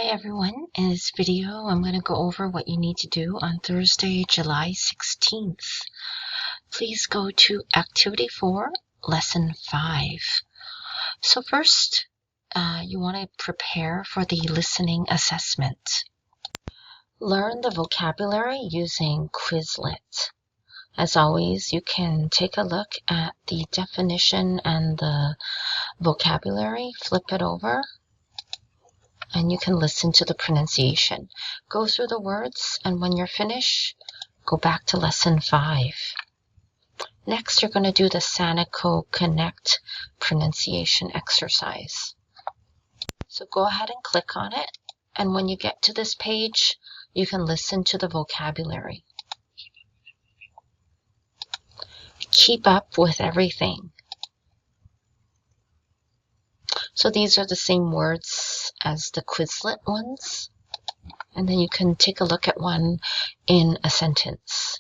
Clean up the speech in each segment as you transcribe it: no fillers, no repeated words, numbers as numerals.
Hi everyone, in this video I'm going to go over what you need to do on Thursday, July 16th. Please go to Activity 4, Lesson 5. So first, you want to prepare for the listening assessment. Learn the vocabulary using Quizlet. As always, you can take a look at the definition and the vocabulary, flip it over, and you can listen to the pronunciation. Go through the words, and when you're finished, go back to Lesson 5. Next, you're going to do the Sanico Connect pronunciation exercise. So go ahead and click on it, and when you get to this page, you can listen to the vocabulary. Keep up with everything. So these are the same words as the Quizlet ones. And then you can take a look at one in a sentence.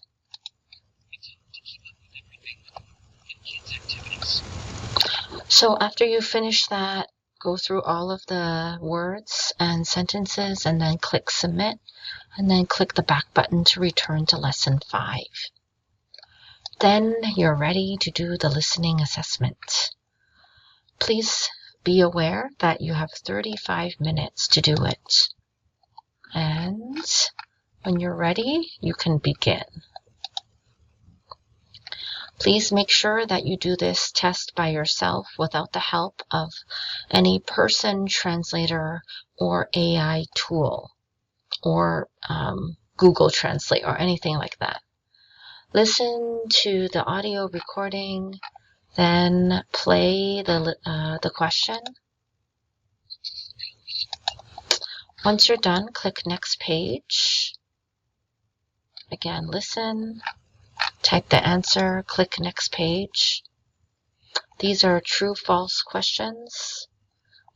So after you finish that, go through all of the words and sentences and then click Submit. And then click the back button to return to Lesson 5. Then you're ready to do the listening assessment. Please be aware that you have 35 minutes to do it. And when you're ready, you can begin. Please make sure that you do this test by yourself without the help of any person, translator, or AI tool, or Google Translate, or anything like that. Listen to the audio recording, then play the question. Once you're done, click Next Page. Again, listen, type the answer, click Next Page. These are true-false questions.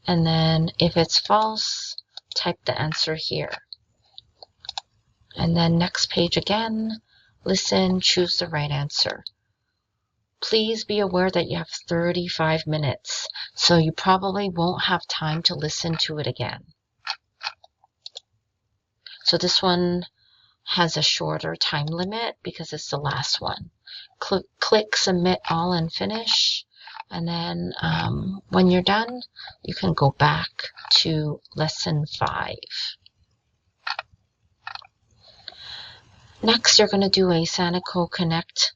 And then if it's false, type the answer here. And then next page again, listen, choose the right answer. Please be aware that you have 35 minutes, so you probably won't have time to listen to it again. So this one has a shorter time limit because it's the last one. Click Submit All and Finish. And then when you're done, you can go back to Lesson 5. Next, you're going to do a Sanico Connect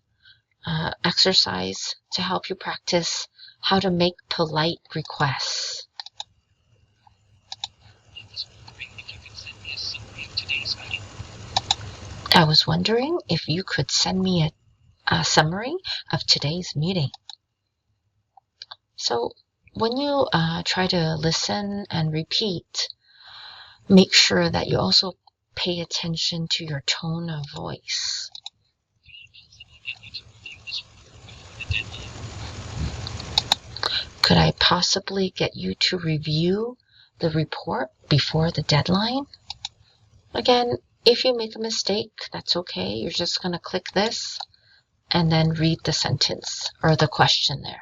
exercise to help you practice how to make polite requests. I was wondering if you could send me a summary of today's meeting. So when you try to listen and repeat, make sure that you also pay attention to your tone of voice. Could I possibly get you to review the report before the deadline? Again, if you make a mistake, that's okay. You're just going to click this and then read the sentence or the question there.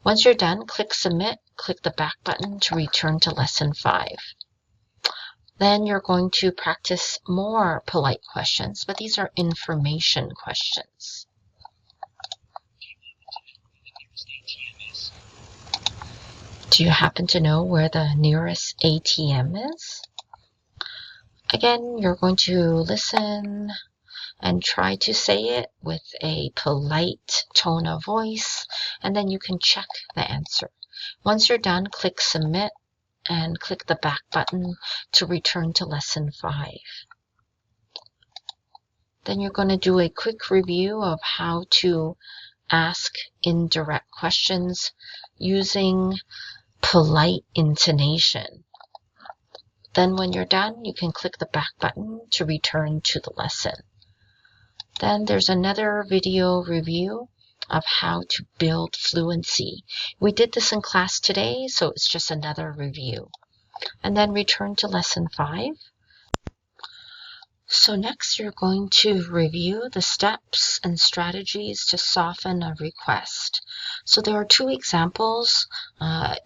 Once you're done, click Submit, click the back button to return to Lesson 5. Then you're going to practice more polite questions, but these are information questions. Do you happen to know where the nearest ATM is? Again, you're going to listen and try to say it with a polite tone of voice, and then you can check the answer. Once you're done, click Submit and click the back button to return to Lesson 5. Then you're going to do a quick review of how to ask indirect questions using polite intonation. Then when you're done, you can click the back button to return to the lesson. Then there's another video review of how to build fluency. We did this in class today, so it's just another review. And then return to Lesson 5. So next you're going to review the steps and strategies to soften a request. So there are two examples.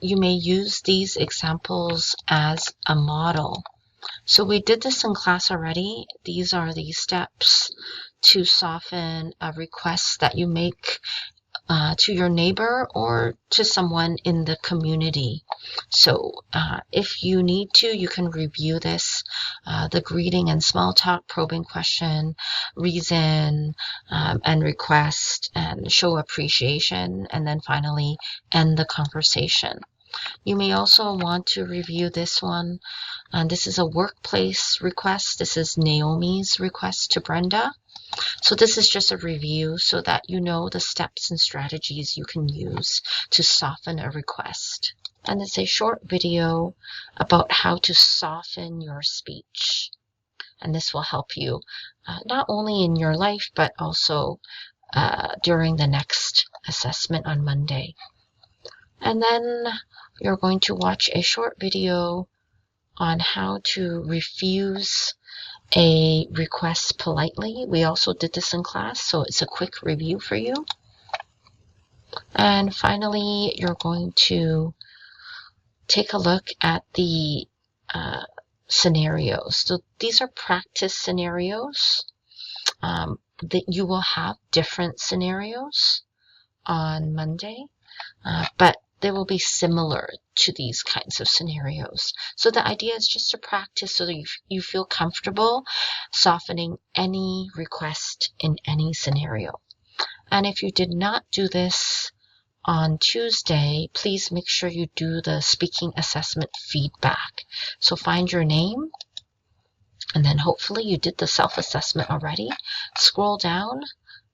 You may use these examples as a model So we did this in class already. These are the steps to soften a request that you make to your neighbor or to someone in the community. So if you need to, you can review this, the greeting and small talk, probing question, reason, and request, and show appreciation, and then finally end the conversation. You may also want to review this one. This is a workplace request. This is Naomi's request to Brenda. So this is just a review so that you know the steps and strategies you can use to soften a request. And it's a short video about how to soften your speech. And this will help you not only in your life, but also during the next assessment on Monday. And then you're going to watch a short video on how to refuse a request politely. We also did this in class, so it's a quick review for you. And finally, you're going to take a look at the scenarios. So these are practice scenarios. That you will have different scenarios on Monday, but they will be similar to these kinds of scenarios. So the idea is just to practice so that you feel comfortable softening any request in any scenario. And if you did not do this on Tuesday, please make sure you do the speaking assessment feedback. So find your name, and then hopefully you did the self-assessment already. Scroll down,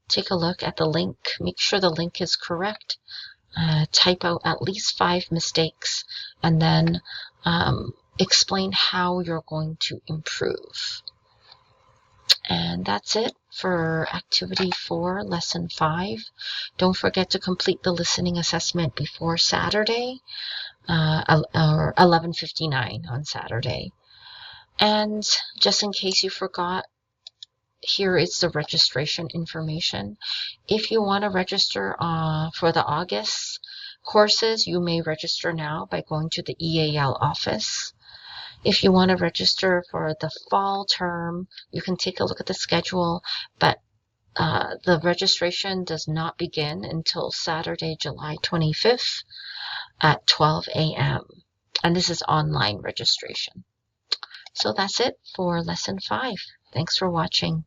take a look at the link, make sure the link is correct. Type out at least 5 mistakes, and then explain how you're going to improve. And that's it for Activity 4, Lesson 5. Don't forget to complete the listening assessment before Saturday, or 11:59 on Saturday. And just in case you forgot, here is the registration information. If you want to register for the August courses, you may register now by going to the EAL office. If you want to register for the fall term, you can take a look at the schedule, but the registration does not begin until Saturday, July 25th at 12 a.m. And this is online registration. So that's it for Lesson 5. Thanks for watching.